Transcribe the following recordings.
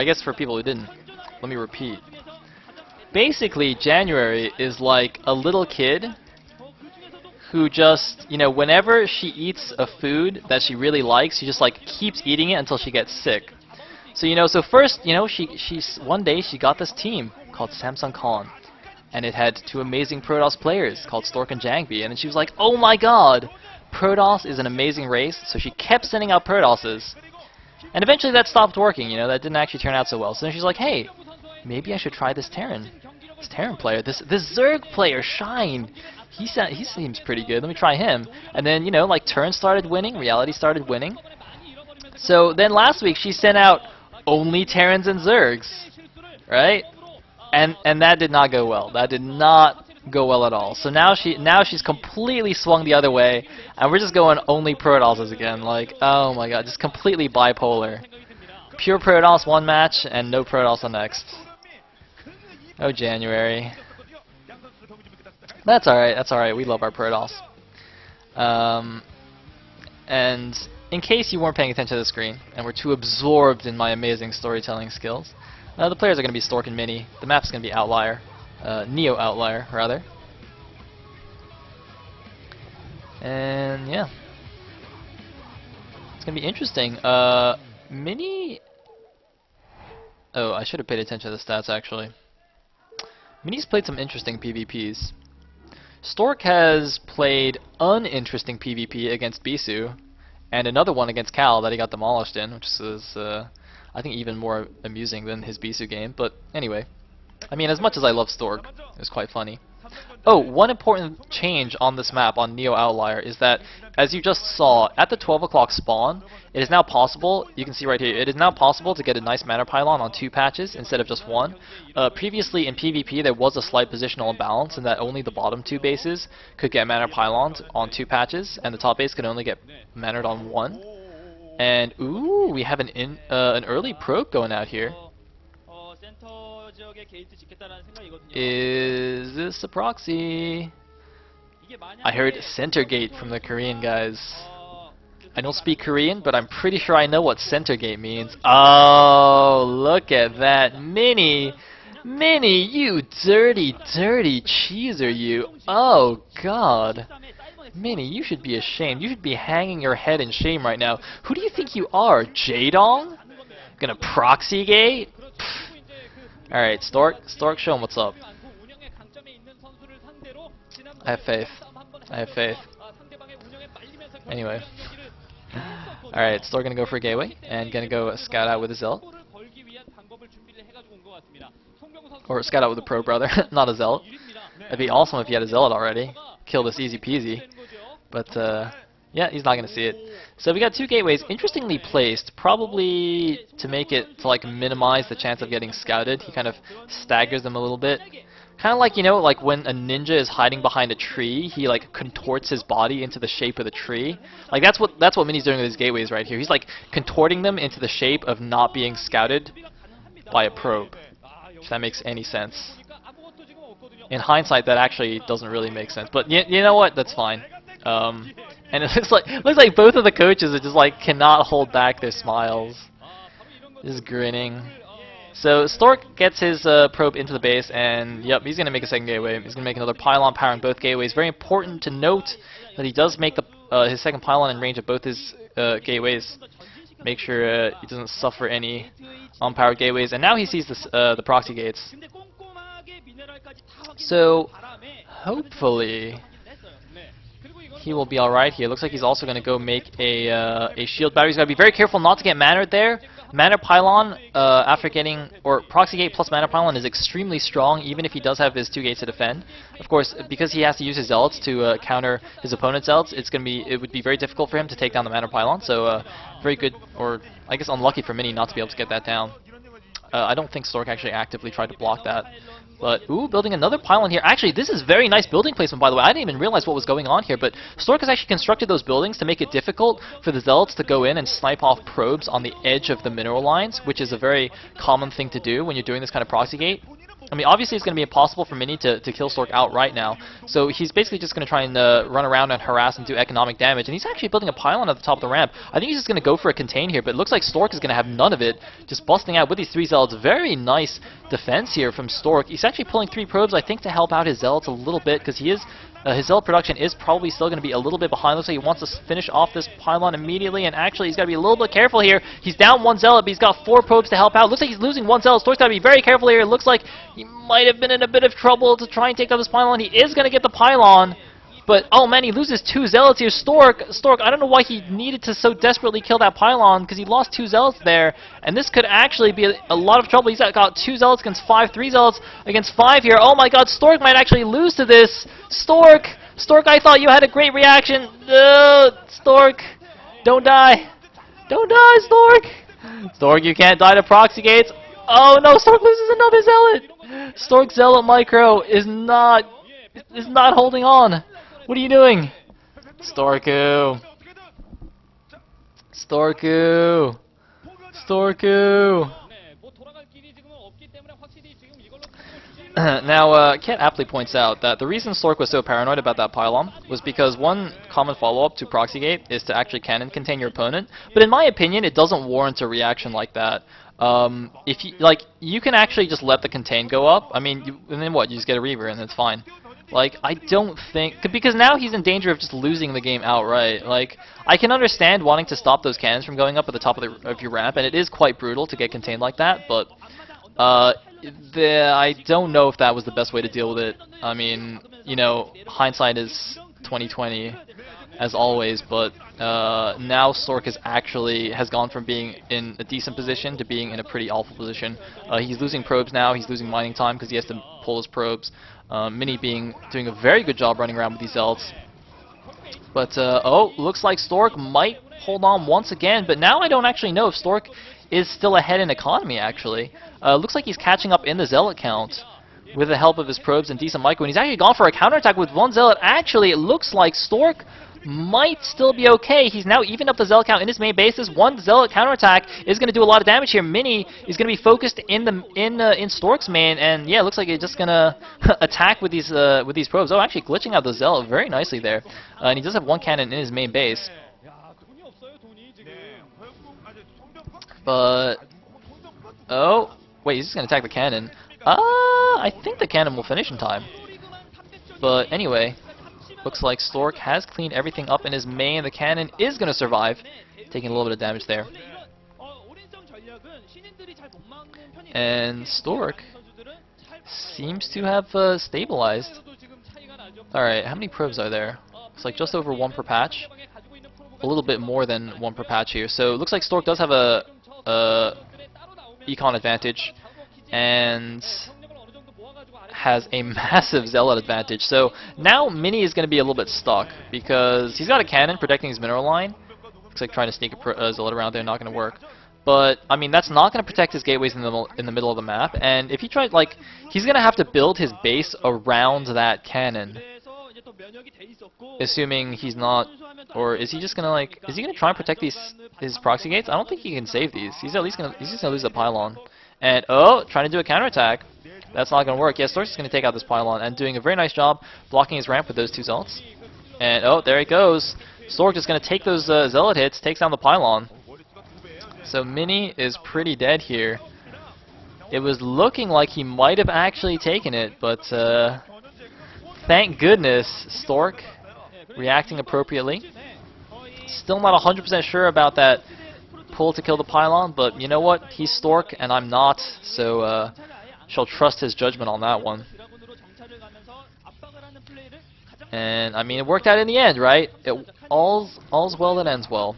I guess for people who didn't, let me repeat. Basically, January is like a little kid who just, you know, whenever she eats a food that she really likes, she just like keeps eating it until she gets sick. So, you know, so first, you know, one day she got this team called Samsung Con, and it had two amazing Protoss players called Stork and Jangbi, and then she was like, oh my god, Protoss is an amazing race, so she kept sending out Protosses. And eventually that stopped working, you know, that didn't actually turn out so well. So then she's like, hey, maybe I should try this Terran player, this Zerg player, Shine. He seems pretty good, let me try him. And then, you know, like turns started winning, reality started winning. So then last week she sent out only Terrans and Zergs, right? And that did not go well. That did not go well at all. So now she's completely swung the other way, and we're just going only Protosses again. Like, oh my god, just completely bipolar. Pure Protoss one match and no Protoss the next. Oh, January. That's alright, that's alright. We love our Protoss. And in case you weren't paying attention to the screen and were too absorbed in my amazing storytelling skills, the players are going to be Stork and Mini. The map's going to be Outlier. Neo Outlier, rather. And yeah. It's going to be interesting. Mini... Oh, I should have paid attention to the stats, actually. Mini's played some interesting PvPs. Stork has played uninteresting PvP against Bisu, and another one against Cal that he got demolished in, which is, I think, even more amusing than his Bisu game. But anyway, I mean, as much as I love Stork, it was quite funny. Oh, one important change on this map, on Neo Outlier, is that, as you just saw, at the 12 o'clock spawn, it is now possible, you can see right here, it is now possible to get a nice mana pylon on 2 patches instead of just 1. Previously in PvP there was a slight positional imbalance in that only the bottom 2 bases could get mana pylons on 2 patches, and the top base could only get mannered on 1. And, ooh, we have an early probe going out here. Is this a proxy? I heard center gate from the Korean guys. I don't speak Korean, but I'm pretty sure I know what center gate means. Oh, look at that. Mini, you dirty, dirty cheeser, you. Oh, God. Mini, you should be ashamed. You should be hanging your head in shame right now. Who do you think you are, Jaedong? Gonna proxy gate? Alright, Stork, show him what's up. I have faith. I have faith. Anyway. Alright, Stork gonna go for a gateway, and gonna go scout out with a Zealot. Or scout out with a probe, rather, not a Zealot. It'd be awesome if he had a Zealot already. Kill this easy peasy. But, yeah, he's not gonna see it. So we got 2 gateways, interestingly placed, probably to make it to like minimize the chance of getting scouted. He kind of staggers them a little bit. Kind of like, you know, like when a ninja is hiding behind a tree, he like contorts his body into the shape of the tree. Like that's what Mini's doing with his gateways right here. He's like contorting them into the shape of not being scouted by a probe. If that makes any sense. In hindsight, that actually doesn't really make sense. But you know what? That's fine. And it looks like both of the coaches are just like cannot hold back their smiles, just grinning. So Stork gets his probe into the base, and yep, he's gonna make a second gateway. He's gonna make another pylon powering both gateways. Very important to note that he does make his second pylon in range of both his gateways. Make sure he doesn't suffer any unpowered gateways. And now he sees this, the proxy gates. So hopefully he will be alright here. Looks like he's also going to go make a shield battery. He's got to be very careful not to get mannered there. Mana pylon, after getting, or proxy gate plus mana pylon is extremely strong, even if he does have his 2 gates to defend. Of course, because he has to use his zealots to counter his opponent's zealots, it would be very difficult for him to take down the mana pylon. So very good, or I guess unlucky for Mini not to be able to get that down. I don't think Stork actually actively tried to block that. But, ooh, building another pylon here. Actually, this is very nice building placement, by the way. I didn't even realize what was going on here, but Stork has actually constructed those buildings to make it difficult for the Zealots to go in and snipe off probes on the edge of the mineral lines, which is a very common thing to do when you're doing this kind of proxy gate. I mean, obviously it's going to be impossible for Mini to kill Stork outright now. So he's basically just going to try and run around and harass and do economic damage. And he's actually building a pylon at the top of the ramp. I think he's just going to go for a contain here, but it looks like Stork is going to have none of it. Just busting out with these 3 Zealots. Very nice defense here from Stork. He's actually pulling 3 probes, I think, to help out his Zealots a little bit, because he is... his Zealot production is probably still going to be a little bit behind. Looks like he wants to finish off this pylon immediately, and actually he's got to be a little bit careful here. He's down 1 Zealot, but he's got 4 probes to help out. Looks like he's losing 1 Zealot. Stork's got to be very careful here. It looks like he might have been in a bit of trouble to try and take down this pylon. He is going to get the pylon, but oh man, he loses 2 Zealots here. Stork, I don't know why he needed to so desperately kill that pylon, because he lost 2 Zealots there, and this could actually be a lot of trouble. He's got 2 Zealots against 5, 3 Zealots against 5 here. Oh my god, Stork might actually lose to this. Stork, I thought you had a great reaction. Stork, don't die. Don't die, Stork. Stork, you can't die to proxy gates. Oh no, Stork loses another Zealot. Stork Zealot Micro is not holding on. What are you doing? Storku. Now, Kat aptly points out that the reason Stork was so paranoid about that pylon was because one common follow-up to Proxygate is to actually cannon contain your opponent. But in my opinion, it doesn't warrant a reaction like that. If you you can actually just let the contain go up. I mean, and then what? You just get a Reaver and it's fine. Like, I don't think... Because now he's in danger of just losing the game outright. Like, I can understand wanting to stop those cannons from going up at the top of your ramp, and it is quite brutal to get contained like that, but... I don't know if that was the best way to deal with it. I mean, you know, hindsight is 20/20, as always, but now Stork has gone from being in a decent position to being in a pretty awful position. He's losing probes now, he's losing mining time because he has to pull his probes. Mini doing a very good job running around with these Zealots. But, oh, looks like Stork might hold on once again, but now I don't actually know if Stork is still ahead in economy, actually. Looks like he's catching up in the Zealot count with the help of his probes and decent micro, and he's actually gone for a counterattack with 1 Zealot. Actually, it looks like Stork might still be okay. He's now evened up the Zealot count in his main base. This 1 Zealot counterattack is going to do a lot of damage here. Mini is going to be focused in Stork's main, and yeah, it looks like he's just going to attack with these probes. Oh, actually glitching out the Zealot very nicely there. And he does have 1 cannon in his main base. But, oh, wait, he's just going to attack the cannon. I think the cannon will finish in time. But anyway, looks like Stork has cleaned everything up in his main. The cannon is going to survive, taking a little bit of damage there. And Stork seems to have stabilized. Alright, how many probes are there? It's like just over 1 per patch. A little bit more than 1 per patch here. So it looks like Stork does have a econ advantage and has a massive Zealot advantage. So now Mini is going to be a little bit stuck because he's got a cannon protecting his mineral line. Looks like trying to sneak a Zealot around there, not going to work. But I mean, that's not going to protect his gateways in the middle of the map. And if he tries, like, he's going to have to build his base around that cannon. Assuming he's not, or is he just gonna is he gonna try and protect his proxy gates? I don't think he can save these. He's just gonna lose the pylon. And oh, trying to do a counterattack. That's not gonna work. Yeah, Stork's just gonna take out this pylon and doing a very nice job blocking his ramp with those 2 Zealots. And oh, there he goes. Stork just gonna take those Zealot hits, takes down the pylon. So Mini is pretty dead here. It was looking like he might have actually taken it, but thank goodness, Stork reacting appropriately. Still not 100% sure about that pull to kill the pylon, but you know what? He's Stork and I'm not, so shall trust his judgment on that one. And I mean, it worked out in the end, right? All's well that ends well.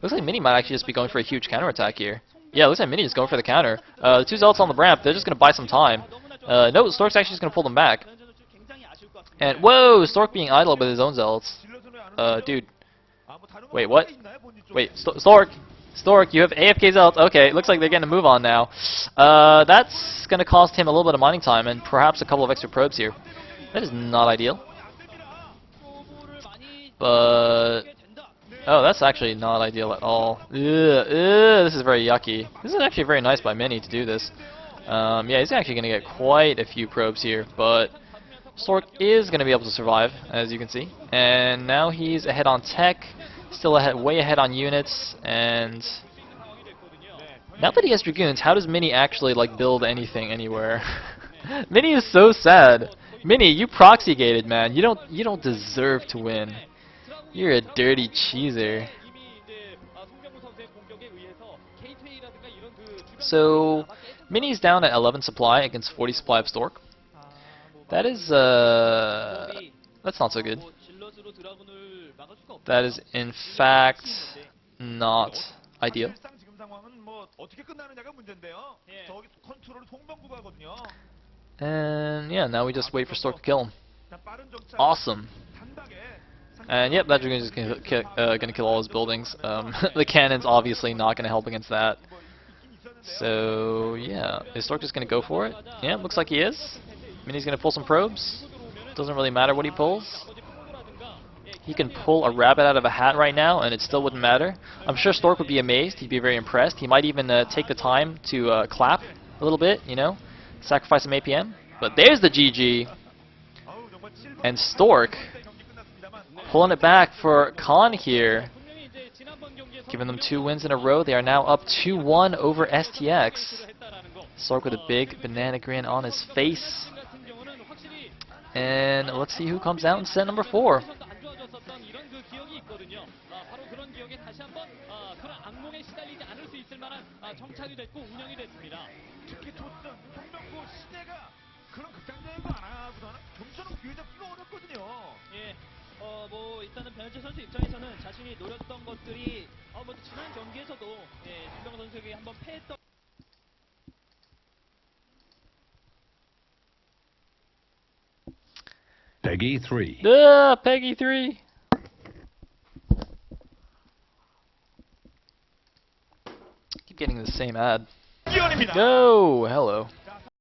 Looks like Mini might actually just be going for a huge counterattack here. Yeah, looks like Mini is going for the counter. The 2 Zealots on the ramp, they're just going to buy some time. No, Stork's actually just going to pull them back. And whoa, Stork being idle with his own Zealots. Dude. Wait, what? Wait, Stork, you have AFK Zealots. Okay, looks like they're getting a move on now. That's going to cost him a little bit of mining time and perhaps a couple of extra probes here. That is not ideal. But oh, that's actually not ideal at all. This is very yucky. This is actually very nice by Mini to do this. Yeah, he's actually going to get quite a few probes here, but Stork is going to be able to survive, as you can see. And now he's ahead on tech, still ahead, way ahead on units, and now that he has Dragoons, how does Mini actually like build anything anywhere? Mini is so sad. Mini, you proxy gated, man. You don't deserve to win. You're a dirty cheeser. So Mini's down at 11 supply against 40 supply of Stork. That is that's not so good. That is in fact not ideal. And yeah, now we just wait for Stork to kill him. Awesome. And yep, that Dragoon is gonna kill all his buildings. The cannon's obviously not gonna help against that. So yeah, is Stork just gonna go for it? Yeah, looks like he is. Mini's gonna pull some probes. Doesn't really matter what he pulls. He can pull a rabbit out of a hat right now, and it still wouldn't matter. I'm sure Stork would be amazed. He'd be very impressed. He might even take the time to clap a little bit, you know, sacrifice some APM. But there's the GG, and Stork pulling it back for Khan here, giving them 2 wins in a row. They are now up 2-1 over STX. Stork with a big banana grin on his face. And let's see who comes out in set number 4. 뭐 일단은 변현재 선수 입장에서는 자신이 노렸던 것들이 뭐 지난 경기에서도 김병호 선수에게 한번 패했던 Peggy 3. Peggy 3. Keep getting the same ad. Go! Hello.